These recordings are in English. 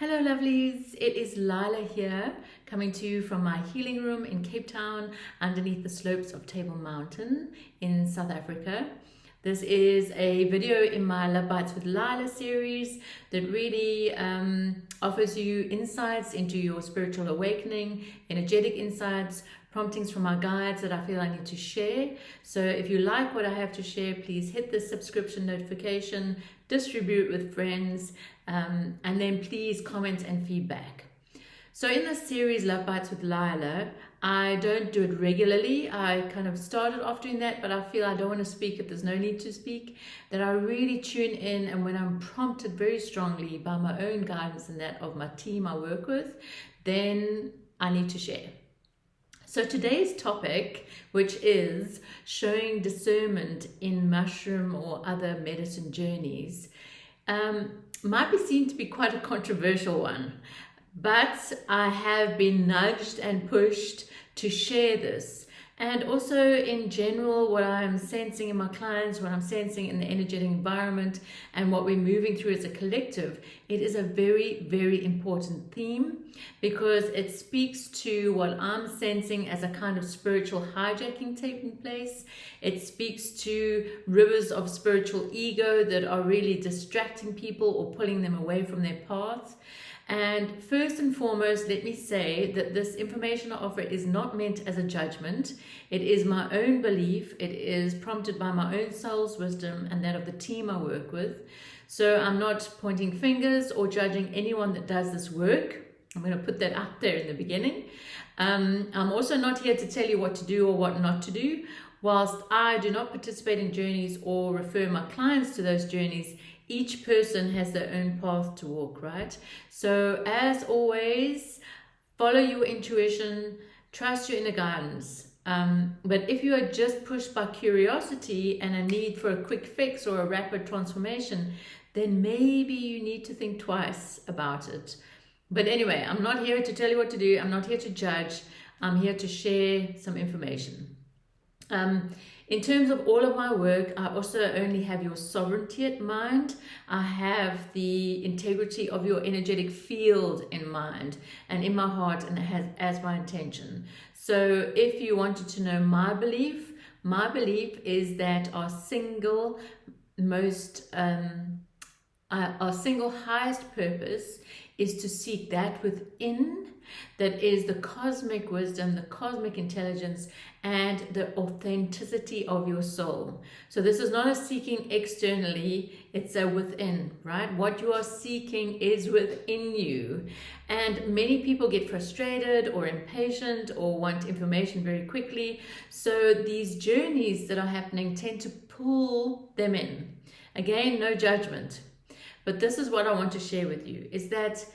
Hello lovelies, it is Lilah here, coming to you from my healing room in Cape Town underneath the slopes of Table Mountain in South Africa. This is a video in my Love Bites with Lilah series that really offers you insights into your spiritual awakening, energetic insights, promptings from our guides that I feel I need to share. So if you like what I have to share, please hit the subscription notification, distribute with friends, and then please comment and feedback. So in this series, Love Bites with Lilah, I don't do it regularly. I kind of started off doing that, but I feel I don't want to speak if there's no need to speak, that I really tune in, and when I'm prompted very strongly by my own guidance and that of my team I work with, then I need to share. So today's topic, which is showing discernment in mushroom or other medicine journeys, might be seen to be quite a controversial one, but I have been nudged and pushed to share this. And also in general, what I'm sensing in my clients, what I'm sensing in the energetic environment, and what we're moving through as a collective, it is a very, very important theme because it speaks to what I'm sensing as a kind of spiritual hijacking taking place. It speaks to rivers of spiritual ego that are really distracting people or pulling them away from their path. And first and foremost, let me say that this information I offer is not meant as a judgment. It is my own belief. It is prompted by my own soul's wisdom and that of the team I work with. So I'm not pointing fingers or judging anyone that does this work. I'm going to put that out there in the beginning. I'm also not here to tell you what to do or what not to do. Whilst I do not participate in journeys or refer my clients to those journeys, each person has their own path to walk, right? So as always, follow your intuition, trust your inner guidance. But if you are just pushed by curiosity and a need for a quick fix or a rapid transformation, then maybe you need to think twice about it. But anyway, I'm not here to tell you what to do. I'm not here to judge. I'm here to share some information. In terms of all of my work, I also only have your sovereignty at mind. I have the integrity of your energetic field in mind and in my heart, and as my intention. So if you wanted to know my belief is that our single highest purpose is to seek that within, that is the cosmic wisdom, the cosmic intelligence, and the authenticity of your soul. So this is not a seeking externally, it's a within, right? What you are seeking is within you. And many people get frustrated or impatient or want information very quickly. So these journeys that are happening tend to pull them in. Again, no judgment. But this is what I want to share with you, is that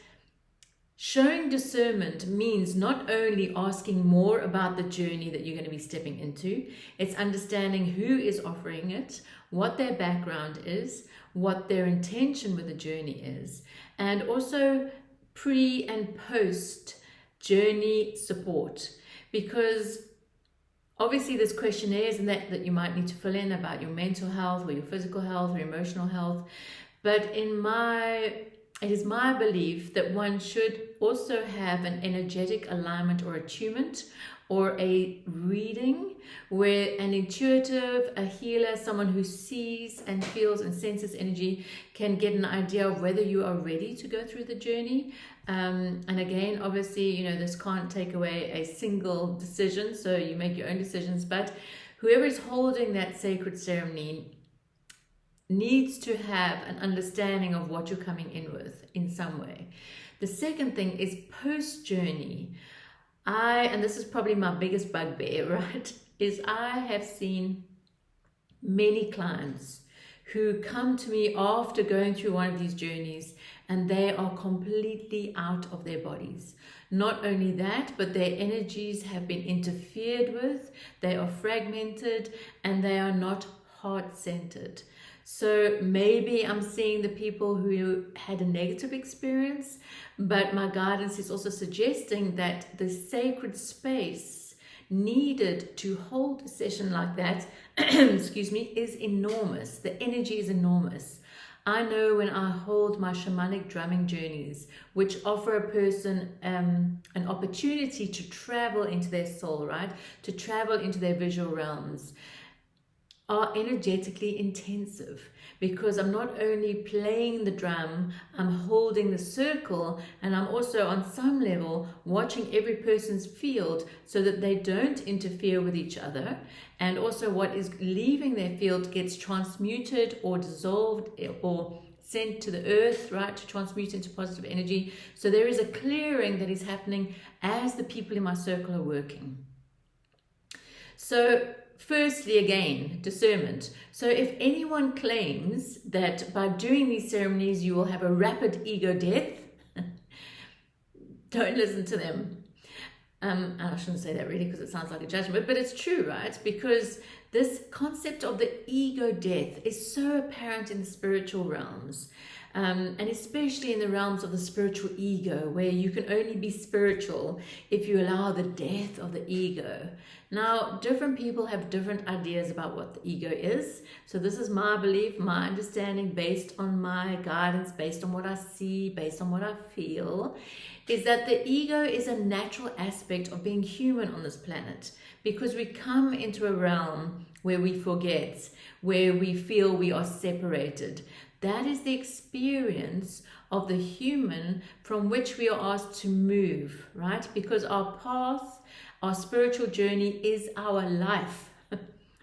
showing discernment means not only asking more about the journey that you're going to be stepping into, it's understanding who is offering it, what their background is, what their intention with the journey is, and also pre and post journey support. Because obviously there's questionnaires and that you might need to fill in about your mental health or your physical health or emotional health. But it is my belief that one should also have an energetic alignment or attunement or a reading where an intuitive, a healer, someone who sees and feels and senses energy can get an idea of whether you are ready to go through the journey. And again, obviously, this can't take away a single decision, so you make your own decisions, but whoever is holding that sacred ceremony needs to have an understanding of what you're coming in with in some way. The second thing is post-journey. And this is probably my biggest bugbear, right, is I have seen many clients who come to me after going through one of these journeys and they are completely out of their bodies. Not only that, but their energies have been interfered with, they are fragmented, and they are not heart-centered. So maybe I'm seeing the people who had a negative experience, but my guidance is also suggesting that the sacred space needed to hold a session like that, excuse me, is enormous. The energy is enormous. I know when I hold my shamanic drumming journeys, which offer a person an opportunity to travel into their soul, right? To travel into their visual realms, are energetically intensive, because I'm not only playing the drum, I'm holding the circle, and I'm also on some level watching every person's field so that they don't interfere with each other, and also what is leaving their field gets transmuted or dissolved or sent to the earth, right, to transmute into positive energy. So there is a clearing that is happening as the people in my circle are working. So firstly, again, discernment. So if anyone claims that by doing these ceremonies you will have a rapid ego death, don't listen to them. And I shouldn't say that really because it sounds like a judgment, but it's true, right? Because this concept of the ego death is so apparent in the spiritual realms. And especially in the realms of the spiritual ego, where you can only be spiritual if you allow the death of the ego. Now, different people have different ideas about what the ego is. So this is my belief, my understanding, based on my guidance, based on what I see, based on what I feel, is that the ego is a natural aspect of being human on this planet, because we come into a realm where we forget, where we feel we are separated. That is the experience of the human from which we are asked to move, right? Because our path, our spiritual journey is our life.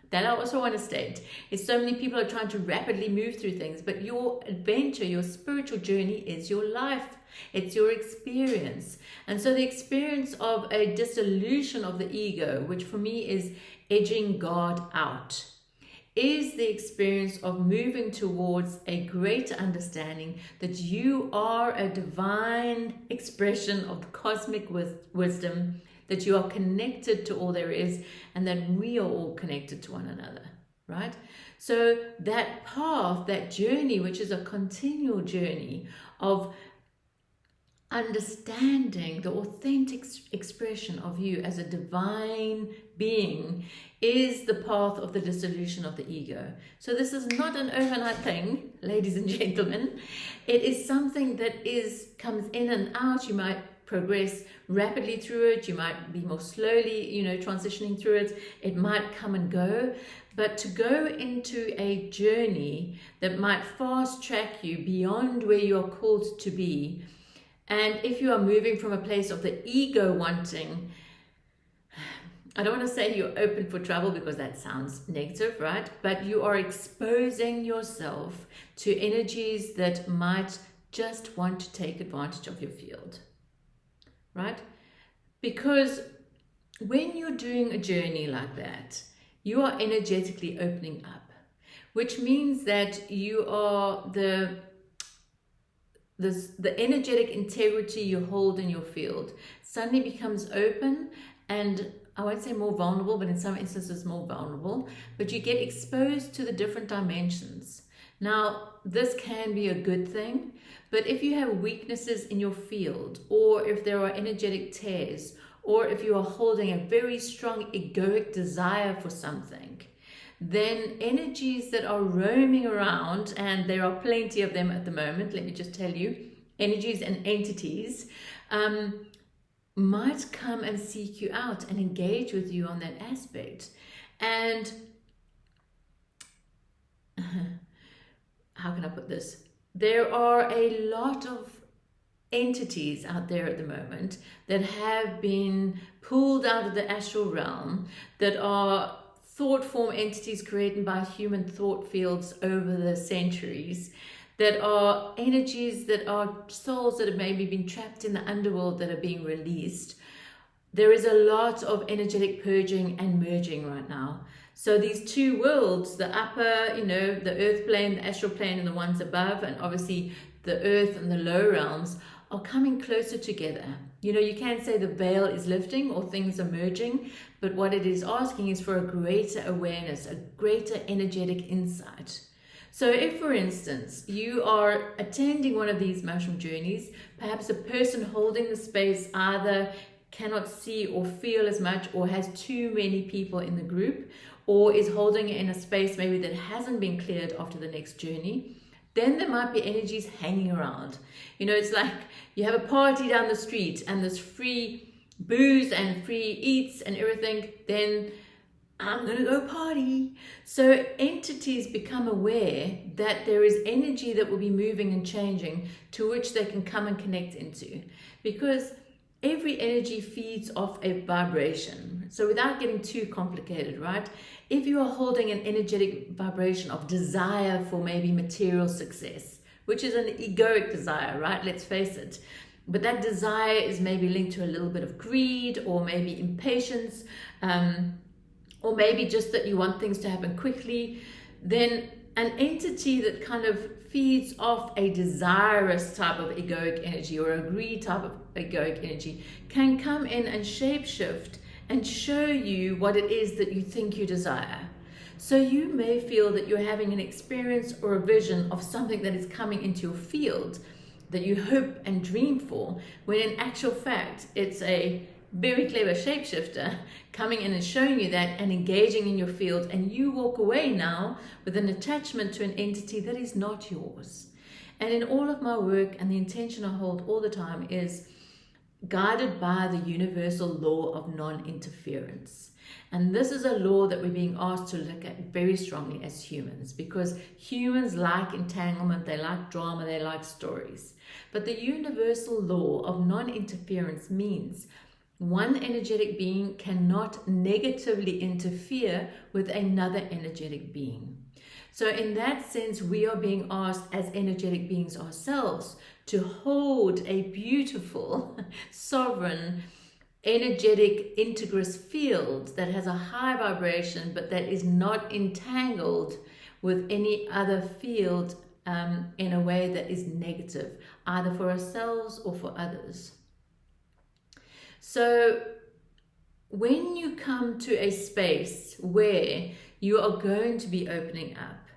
That I also want to state is so many people are trying to rapidly move through things, but your adventure, your spiritual journey is your life. It's your experience. And so the experience of a dissolution of the ego, which for me is edging God out, is the experience of moving towards a greater understanding that you are a divine expression of the cosmic wisdom, that you are connected to all there is, and that we are all connected to one another, right? So that path, that journey, which is a continual journey of understanding the authentic expression of you as a divine being, is the path of the dissolution of the ego. So this is not an overnight thing, ladies and gentlemen. It is something that comes in and out. You might progress rapidly through it. You might be more slowly, transitioning through it. It might come and go. But to go into a journey that might fast track you beyond where you are called to be, and if you are moving from a place of the ego wanting, I don't want to say you're open for trouble because that sounds negative, right? But you are exposing yourself to energies that might just want to take advantage of your field, right? Because when you're doing a journey like that, you are energetically opening up, which means that you are the energetic integrity you hold in your field suddenly becomes open, and I won't say more vulnerable, but in some instances more vulnerable, but you get exposed to the different dimensions. Now, this can be a good thing, but if you have weaknesses in your field, or if there are energetic tears, or if you are holding a very strong egoic desire for something, then energies that are roaming around, and there are plenty of them at the moment, let me just tell you, energies and entities, might come and seek you out and engage with you on that aspect. And how can I put this? There are a lot of entities out there at the moment that have been pulled out of the astral realm, that are thought form entities created by human thought fields over the centuries, that are energies, that are souls that have maybe been trapped in the underworld that are being released. There is a lot of energetic purging and merging right now. So these two worlds, the upper, the earth plane, the astral plane, and the ones above, and obviously the earth and the low realms, are coming closer together. You can say the veil is lifting or things are merging, but what it is asking is for a greater awareness, a greater energetic insight. So if, for instance, you are attending one of these mushroom journeys, perhaps a person holding the space either cannot see or feel as much, or has too many people in the group, or is holding it in a space maybe that hasn't been cleared after the next journey, then there might be energies hanging around. You know, it's like you have a party down the street and there's free booze and free eats and everything, then I'm going to go party. So entities become aware that there is energy that will be moving and changing to which they can come and connect into, because every energy feeds off a vibration. So without getting too complicated, right? If you are holding an energetic vibration of desire for maybe material success, which is an egoic desire, right? Let's face it. But that desire is maybe linked to a little bit of greed, or maybe impatience, or maybe just that you want things to happen quickly, then an entity that kind of feeds off a desirous type of egoic energy or a greed type of egoic energy can come in and shapeshift and show you what it is that you think you desire. So you may feel that you're having an experience or a vision of something that is coming into your field that you hope and dream for, when in actual fact it's a very clever shapeshifter coming in and showing you that and engaging in your field, and you walk away now with an attachment to an entity that is not yours. And in all of my work, and the intention I hold all the time is guided by the universal law of non-interference. And this is a law that we're being asked to look at very strongly as humans, because humans like entanglement, they like drama, they like stories. But the universal law of non-interference means one energetic being cannot negatively interfere with another energetic being. So in that sense, we are being asked as energetic beings ourselves to hold a beautiful, sovereign, energetic integrous field that has a high vibration, but that is not entangled with any other field in a way that is negative, either for ourselves or for others. So when you come to a space where you are going to be opening up,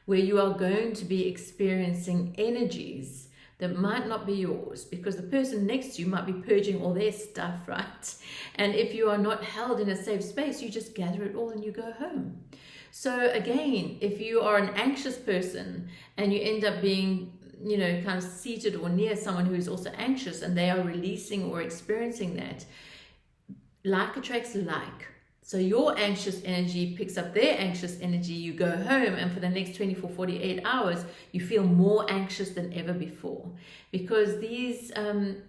where you are going to be experiencing energies that might not be yours, because the person next to you might be purging all their stuff, right? And if you are not held in a safe space, you just gather it all and you go home. So again, if you are an anxious person and you end up being, you know, kind of seated or near someone who is also anxious and they are releasing or experiencing that, like attracts like. So your anxious energy picks up their anxious energy, you go home, and for the next 24, 48 hours, you feel more anxious than ever before. Because these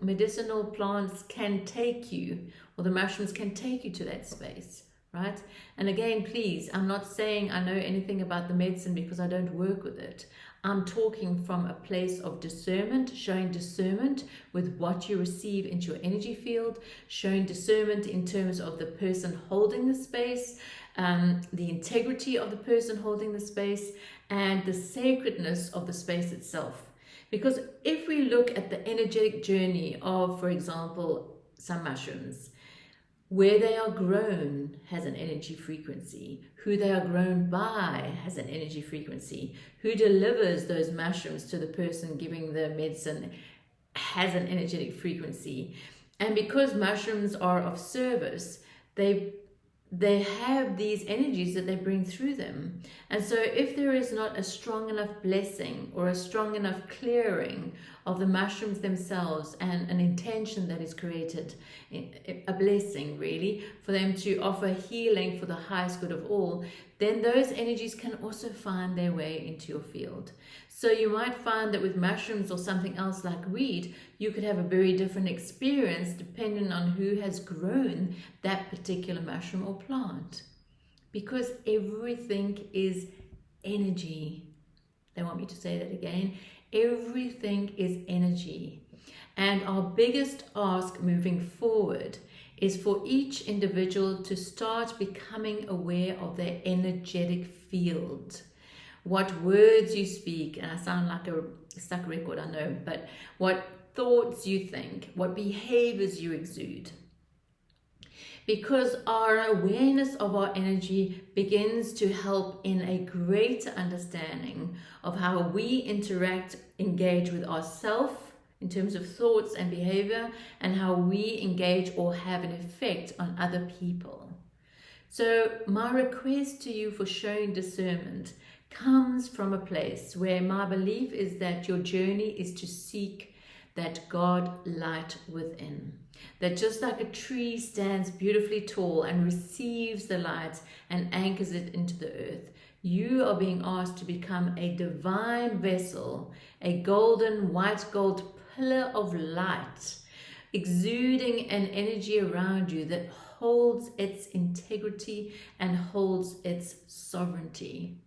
medicinal plants can take you, or the mushrooms can take you to that space, right? And again, please, I'm not saying I know anything about the medicine because I don't work with it. I'm talking from a place of discernment, showing discernment with what you receive into your energy field, showing discernment in terms of the person holding the space, the integrity of the person holding the space, and the sacredness of the space itself. Because if we look at the energetic journey of, for example, some mushrooms, where they are grown has an energy frequency. Who they are grown by has an energy frequency. Who delivers those mushrooms to the person giving the medicine has an energetic frequency. And because mushrooms are of service, they have these energies that they bring through them. And so if there is not a strong enough blessing or a strong enough clearing of the mushrooms themselves and an intention that is created, a blessing really, for them to offer healing for the highest good of all, then those energies can also find their way into your field. So you might find that with mushrooms or something else like weed, you could have a very different experience depending on who has grown that particular mushroom or plant. Because everything is energy. They want me to say that again. Everything is energy. And our biggest ask moving forward is for each individual to start becoming aware of their energetic field. What words you speak, and I sound like a stuck record, I know, but what thoughts you think, what behaviors you exude. Because our awareness of our energy begins to help in a greater understanding of how we interact, engage with ourselves in terms of thoughts and behavior, and how we engage or have an effect on other people. So my request to you for showing discernment comes from a place where my belief is that your journey is to seek that God light within. That just like a tree stands beautifully tall and receives the light and anchors it into the earth, you are being asked to become a divine vessel, a golden white gold pillar of light, exuding an energy around you that holds its integrity and holds its sovereignty.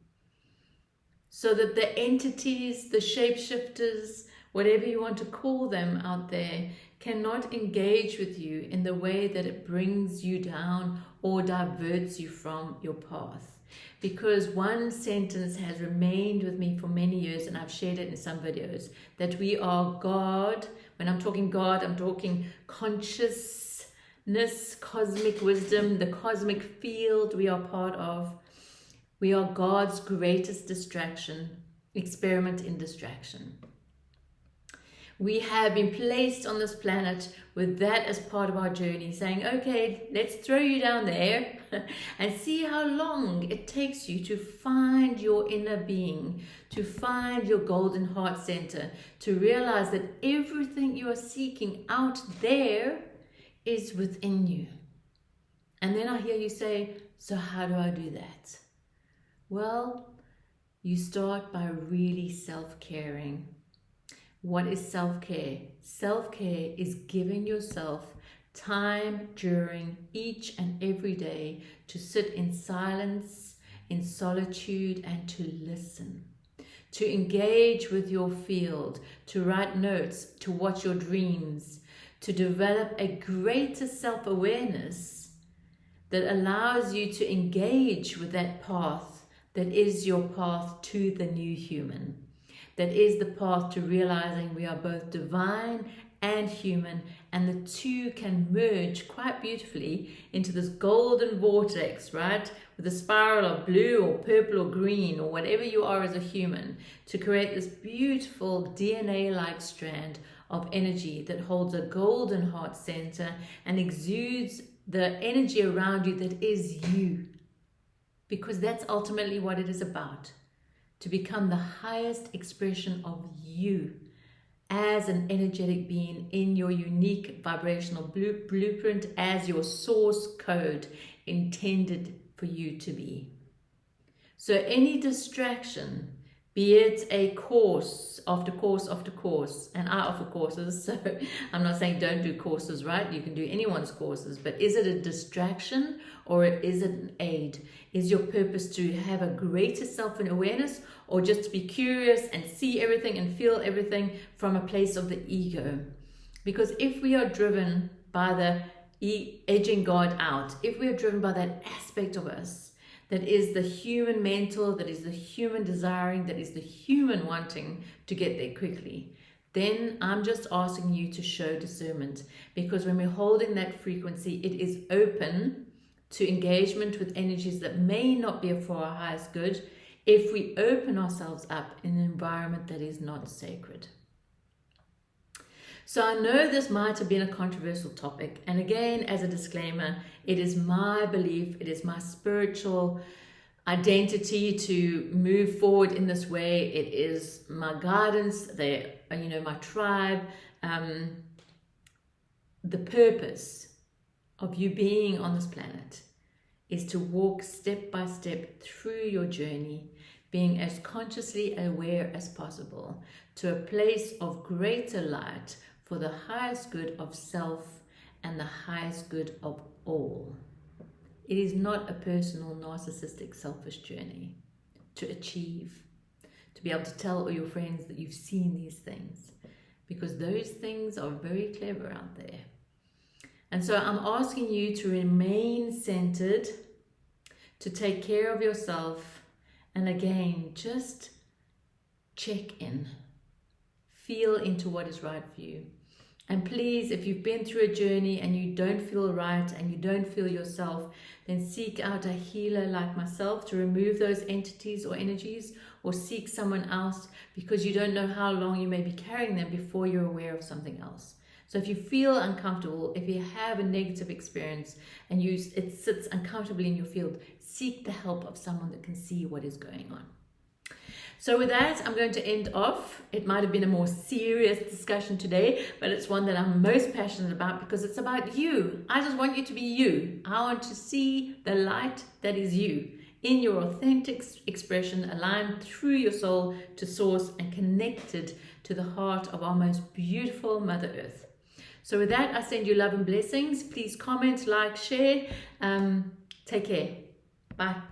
So that the entities, the shapeshifters, whatever you want to call them out there, cannot engage with you in the way that it brings you down or diverts you from your path. Because one sentence has remained with me for many years, and I've shared it in some videos, that we are God. When I'm talking God, I'm talking consciousness, cosmic wisdom, the cosmic field we are part of. We are God's greatest distraction, experiment in distraction. We have been placed on this planet with that as part of our journey, saying, okay, let's throw you down there and see how long it takes you to find your inner being, to find your golden heart center, to realize that everything you are seeking out there is within you. And then I hear you say, so how do I do that? Well, you start by really self-caring. What is self-care? Self-care is giving yourself time during each and every day to sit in silence, in solitude, and to listen, to engage with your field, to write notes, to watch your dreams, to develop a greater self-awareness that allows you to engage with that path that is your path to the new human. That is the path to realizing we are both divine and human, and the two can merge quite beautifully into this golden vortex, right? With a spiral of blue or purple or green or whatever you are as a human, to create this beautiful DNA-like strand of energy that holds a golden heart center and exudes the energy around you that is you. Because that's ultimately what it is about. To become the highest expression of you as an energetic being in your unique vibrational blueprint as your source code intended for you to be. So any distraction, be it a course after course after course, and I offer courses, so I'm not saying don't do courses, right? You can do anyone's courses, but is it a distraction or is it an aid? Is your purpose to have a greater self-awareness, or just to be curious and see everything and feel everything from a place of the ego? Because if we are driven by the edging God out, if we are driven by that aspect of us, that is the human mental, that is the human desiring, that is the human wanting to get there quickly, then I'm just asking you to show discernment. Because when we're holding that frequency, it is open to engagement with energies that may not be for our highest good if we open ourselves up in an environment that is not sacred. So I know this might have been a controversial topic, and again, as a disclaimer, it is my belief, it is my spiritual identity to move forward in this way. It is my guidance, my tribe, the purpose of you being on this planet is to walk step by step through your journey, being as consciously aware as possible, to a place of greater light for the highest good of self and the highest good of all. It is not a personal, narcissistic, selfish journey to achieve, to be able to tell all your friends that you've seen these things, because those things are very clever out there. And so I'm asking you to remain centered, to take care of yourself, and again, just check in, feel into what is right for you. And please, if you've been through a journey and you don't feel right and you don't feel yourself, then seek out a healer like myself to remove those entities or energies, or seek someone else, because you don't know how long you may be carrying them before you're aware of something else. So if you feel uncomfortable, if you have a negative experience and it sits uncomfortably in your field, seek the help of someone that can see what is going on. So with that, I'm going to end off. It might have been a more serious discussion today, but it's one that I'm most passionate about because it's about you. I just want you to be you. I want to see the light that is you in your authentic expression, aligned through your soul to source and connected to the heart of our most beautiful Mother Earth. So with that, I send you love and blessings. Please comment, like, share. Take care. Bye.